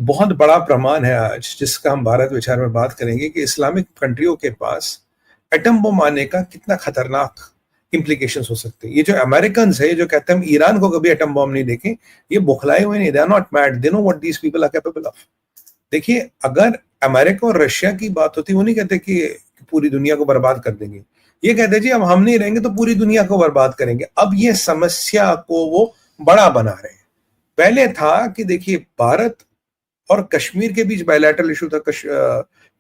एक बहुत बड़ा प्रमाण है आज, जिसका हम भारत विचार में बात करेंगे, कि इस्लामिक कंट्रियों के पास एटम बम आने का कितना खतरनाक इंप्लीकेशंस हो सकते हैं। ये जो अमेरिकन है जो कहते हैं हम ईरान को कभी एटम बम नहीं देखें, ये बुखलाए हुए नहीं, they are not mad, they know what these people are capable of. देखिए, अगर अमेरिका और रशिया की बात होती, वो नहीं कहते कि पूरी दुनिया को बर्बाद कर देंगे, ये कहते जी अब हम नहीं रहेंगे तो पूरी दुनिया को बर्बाद करेंगे। अब ये समस्या को वो बड़ा बना रहे हैं। पहले था कि देखिए, भारत और कश्मीर के बीच बायलैटरल इशू था,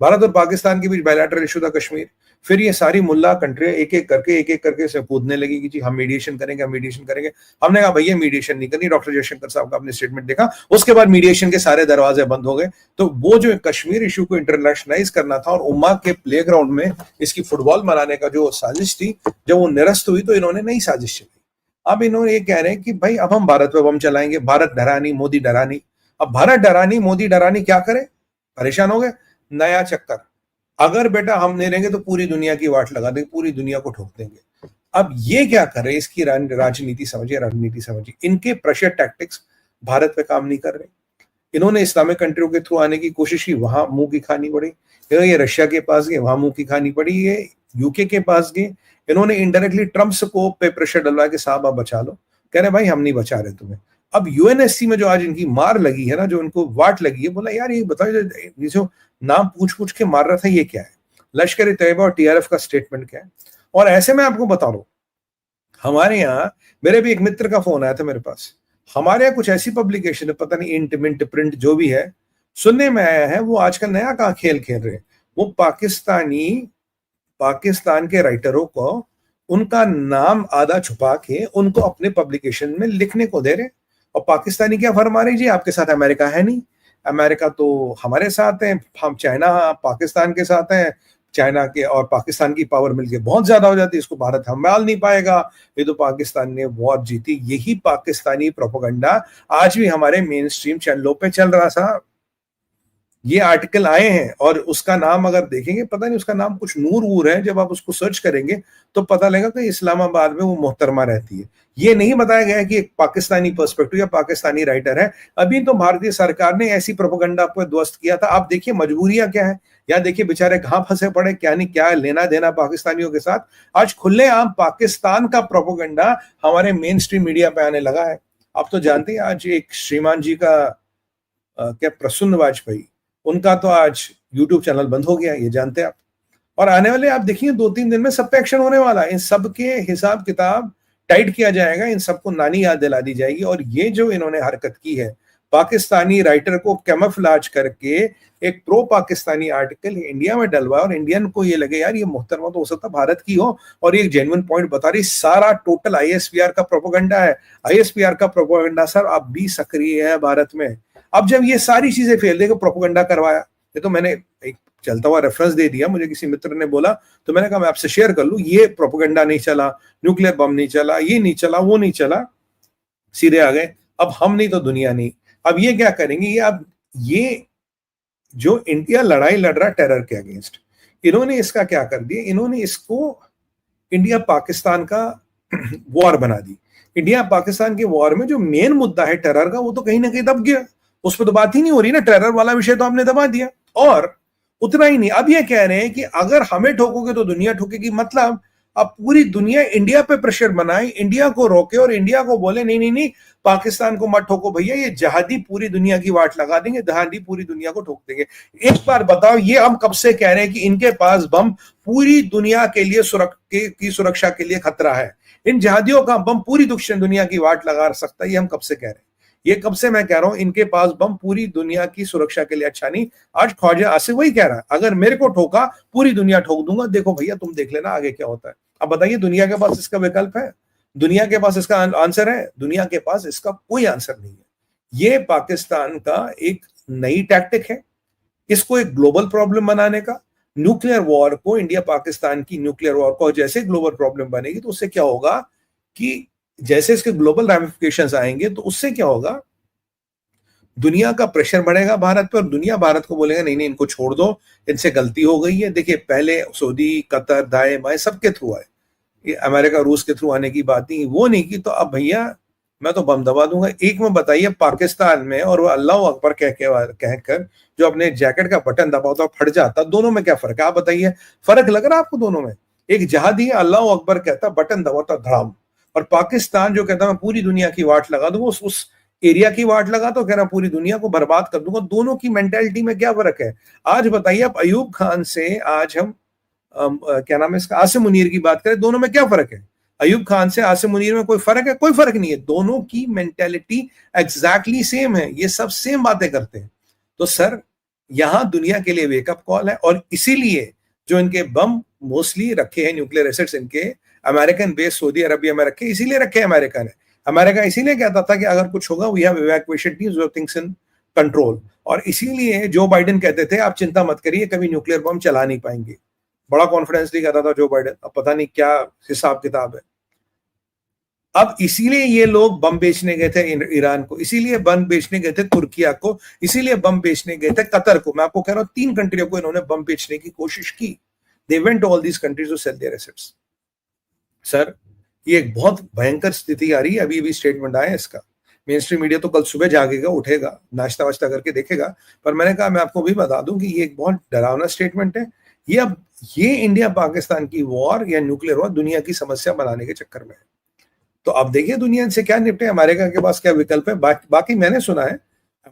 भारत और पाकिस्तान के बीच बायलैटरल इशू था कश्मीर। फिर ये सारी मुल्ला कंट्रियां एक एक करके से कूदने लगी कि जी हम मीडिएशन करेंगे, हम मीडिएशन करेंगे। हमने कहा भैया मीडिएशन नहीं करनी, डॉक्टर जयशंकर साहब का आपने स्टेटमेंट देखा, उसके बाद मीडिएशन के सारे दरवाजे बंद हो गए। तो वो जो कश्मीर इशू को इंटरनेशनलाइज करना था और उम्मा के प्लेग्राउंड में इसकी फुटबॉल बनाने का जो साजिश थी, जब वो निरस्त हुई तो इन्होंने नई साजिश चलाई। अब इन्होंने ये कह रहे हैं कि भाई अब हम भारत पे बम चलाएंगे, भारत डरानी मोदी डरानी। अब भारत डरानी मोदी डरानी क्या करे, परेशान हो गए, नया चक्कर, अगर बेटा हम नहीं रहेंगे तो पूरी दुनिया की वाट लगा देंगे, पूरी दुनिया को ठोक देंगे। अब ये क्या कर रहे हैं, इसकी राजनीति समझिए, राजनीति समझिए। इनके प्रेशर टैक्टिक्स भारत पे काम नहीं कर रहे। इन्होंने इस्लामिक कंट्रियों के थ्रू आने की कोशिश की, वहां मुंह की खानी पड़ी। ये रशिया के पास गए, वहां मुंह की खानी पड़ी। ये यूके के पास गए, इन्होंने इनडायरेक्टली ट्रम्प को पे प्रेशर डलवा के साहब आप बचा लो, कह रहे भाई हम नहीं बचा रहे तुम्हें। अब यूएनएससी में जो आज इनकी मार लगी है ना, जो इनको वाट लगी है, बोला यार ये बताओ, ये जो नाम पूछ के मार रहा था ये क्या है, लश्कर ए तैयबा और टीआरएफ का स्टेटमेंट क्या है। और ऐसे में आपको बता दो, हमारे यहाँ मेरे भी एक मित्र का फोन आया था मेरे पास, हमारे यहाँ कुछ ऐसी पब्लिकेशन है, पता नहीं इंट मिंट प्रिंट जो भी है, सुनने में आया है वो आजकल नया कहाँ खेल खेल रहे हैं। वो पाकिस्तान के राइटरों को उनका नाम आधा छुपा के उनको अपने पब्लिकेशन में लिखने को दे रहे। और पाकिस्तानी क्या फरमा रही जी, आपके साथ अमेरिका है नहीं, अमेरिका तो हमारे साथ है, हम चाइना पाकिस्तान के साथ हैं, चाइना के और पाकिस्तान की पावर मिलके बहुत ज्यादा हो जाती है, इसको भारत संभाल नहीं पाएगा, ये तो पाकिस्तान ने वॉर जीती। यही पाकिस्तानी प्रोपेगेंडा आज भी हमारे मेन स्ट्रीम चैनलों पे चल रहा था। ये आर्टिकल आए हैं और उसका नाम अगर देखेंगे, पता नहीं उसका नाम कुछ नूर वूर है, जब आप उसको सर्च करेंगे तो पता लगेगा कि इस्लामाबाद में वो मोहतरमा रहती है। ये नहीं बताया गया कि एक पाकिस्तानी पर्सपेक्टिव या पाकिस्तानी राइटर है। अभी तो भारतीय सरकार ने ऐसी प्रोपेगेंडा पर ध्वस्त किया था। आप देखिए मजबूरियां क्या है, या देखिए बेचारे कहां फंसे पड़े, क्या नहीं क्या लेना देना पाकिस्तानियों के साथ। आज खुलेआम पाकिस्तान का प्रोपेगेंडा हमारे मेन स्ट्रीम मीडिया पे आने लगा है। आप तो जानते हैं आज एक श्रीमान जी का क्या प्रसन्न वाजपेयी, उनका तो आज यूट्यूब चैनल बंद हो गया, ये जानते हैं आप। और आने वाले आप देखिए 2-3 दिन में सब पे एक्शन होने वाला है, इन सब के हिसाब किताब टाइट किया जाएगा, इन सबको नानी याद दिला दी जाएगी। और ये जो इन्होंने हरकत की है, पाकिस्तानी राइटर को कैमोफ्लेज करके एक प्रो पाकिस्तानी आर्टिकल इंडिया में डलवा, और इंडियन को ये लगे यार ये मोहतरमा तो हो सकता भारत की हो, और ये जेन्युइन पॉइंट बता रही। सारा टोटल आईएसपीआर का प्रोपेगेंडा है। आईएसपीआर का प्रोपेगेंडा सर अब भी सक्रिय है भारत में। अब जब ये सारी चीजें फेल देखो, प्रोपेगेंडा करवाया, ये तो मैंने एक चलता हुआ रेफरेंस दे दिया, मुझे किसी मित्र ने बोला तो मैंने कहा मैं आपसे शेयर कर लूं, ये प्रोपेगेंडा नहीं चला, न्यूक्लियर बम नहीं चला, ये नहीं चला, वो नहीं चला, सीधे आ गए अब हम नहीं तो दुनिया नहीं। अब ये क्या करेंगे, ये अब ये जो इंडिया लड़ाई लड़ रहा टेरर के अगेंस्ट, इन्होंने इसका क्या कर दिया, इन्होंने इसको इंडिया पाकिस्तान का वॉर बना दी। इंडिया पाकिस्तान के वॉर में जो मेन मुद्दा है टेरर का, वो तो कहीं ना कहीं दब गया, उस पर तो बात ही नहीं हो रही ना, टेरर वाला विषय तो आपने दबा दिया। और उतना ही नहीं, अब ये कह रहे हैं कि अगर हमें ठोकोगे तो दुनिया ठोकेगी। मतलब अब पूरी दुनिया इंडिया पे प्रेशर बनाए, इंडिया को रोके और इंडिया को बोले नहीं नहीं नहीं पाकिस्तान को मत ठोको भैया, ये जहादी पूरी दुनिया की वाट लगा देंगे, जहादी पूरी दुनिया को ठोक देंगे। एक बार बताओ, ये हम कब से कह रहे हैं कि इनके पास बम पूरी दुनिया के लिए सुरक्षा के लिए खतरा है, इन जहादियों का बम पूरी दुनिया की वाट लगा सकता है, ये हम कब से कह रहे हैं। ये कब से मैं कह रहा हूं इनके पास बम पूरी दुनिया की सुरक्षा के लिए अच्छा नहीं। आज ख्वाजा आसिफ वही कह रहा है, अगर मेरे को ठोका पूरी दुनिया ठोक दूंगा, देखो भैया तुम देख लेना आगे क्या होता है। अब बताइए, दुनिया के पास इसका विकल्प है, दुनिया के पास इसका आंसर है? दुनिया के पास इसका कोई आंसर नहीं है। ये पाकिस्तान का एक नई टैक्टिक है, इसको एक ग्लोबल प्रॉब्लम बनाने का। न्यूक्लियर वॉर को, इंडिया पाकिस्तान की न्यूक्लियर वॉर को जैसे ग्लोबल प्रॉब्लम बनेगी तो उससे क्या होगा कि जैसे इसके ग्लोबल रैमिफिकेशंस आएंगे तो उससे क्या होगा, दुनिया का प्रेशर बढ़ेगा भारत पे, और दुनिया भारत को बोलेगा नहीं नहीं इनको छोड़ दो, इनसे गलती हो गई है। देखिए पहले सऊदी, कतर, दाएं बाएं सबके थ्रू आए, ये अमेरिका रूस के थ्रू आने की बात नहीं, वो नहीं की, तो अब भैया मैं तो बम दबा दूंगा। एक में बताइए पाकिस्तान में, और वो अल्लाह अकबर कहकर जो अपने जैकेट का बटन दबाता फट जाता, दोनों में क्या फर्क है आप बताइए? फर्क लग रहा है आपको दोनों में? एक जहादी अल्लाह अकबर कहता, बटन दबाता धड़ाम, और पाकिस्तान जो कहता मैं पूरी दुनिया की वाट लगा दूंगा, उस एरिया की वाट लगा तो कह रहा पूरी दुनिया को बर्बाद कर दूंगा। दोनों की मेंटेलिटी में क्या फर्क है? आज बताइए आप, अयूब खान से आज हम क्या नाम है इसका, आसिम मुनीर की बात करें, दोनों में क्या फर्क है? अयूब खान से आसिम मुनीर में कोई फर्क है? कोई फर्क नहीं है। दोनों की मेंटेलिटी एग्जैक्टली सेम है। ये सब सेम बातें करते हैं। तो सर, यहां दुनिया के लिए वेकअप कॉल है। और इसीलिए जो इनके बम मोस्टली रखे हैं, न्यूक्लियर एसेट्स इनके अमेरिकन बेस सऊदी अरबिया में रखे, इसीलिए रखे अमेरिका ने। अमेरिका इसीलिए कहता था कि अगर कुछ होगा, we have evacuation teams, we have things in control. और इसीलिए जो बाइडेन कहते थे आप चिंता मत करिए, कभी न्यूक्लियर बम चला नहीं पाएंगे। बड़ा कॉन्फिडेंसली कहता था जो बाइडेन। अब पता नहीं क्या हिसाब किताब है। अब इसीलिए ये लोग बम बेचने गए थे ईरान को, इसीलिए बम बेचने गए थे तुर्किया को, इसीलिए बम बेचने गए थे कतर को। मैं आपको कह रहा हूं 3 कंट्रियों को इन्होंने बम बेचने की कोशिश की। They went to all these countries to sell their assets. Sir, ये एक बहुत भयंकर स्थिति आ रही है। अभी अभी स्टेटमेंट आया इसका। मेन स्ट्रीम मीडिया तो कल सुबह जागेगा, उठेगा, नाश्ता वाश्ता करके देखेगा। पर मैंने कहा मैं आपको भी बता दूं कि ये एक बहुत डरावना स्टेटमेंट है। ये अब ये इंडिया पाकिस्तान की वॉर या न्यूक्लियर वॉर दुनिया की समस्या बनाने के चक्कर में है। तो अब देखिए दुनिया से क्या निपटे, अमेरिका के पास क्या विकल्प है। बाकी मैंने सुना है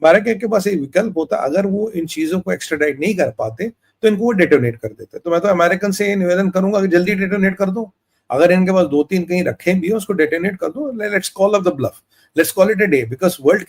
अमेरिका के पास एक विकल्प होता, अगर वो इन चीजों को एक्स्ट्राडाइट नहीं कर पाते तो इनको वो डेटोनेट कर देते। तो मैं तो अमेरिकन से निवेदन करूंगा कि जल्दी डेटोनेट कर दो। अगर इनके पास 2-3 कहीं रखे भी हो, उसको डेटोनेट कर दो। Let's call off the bluff, let's call it a day, because world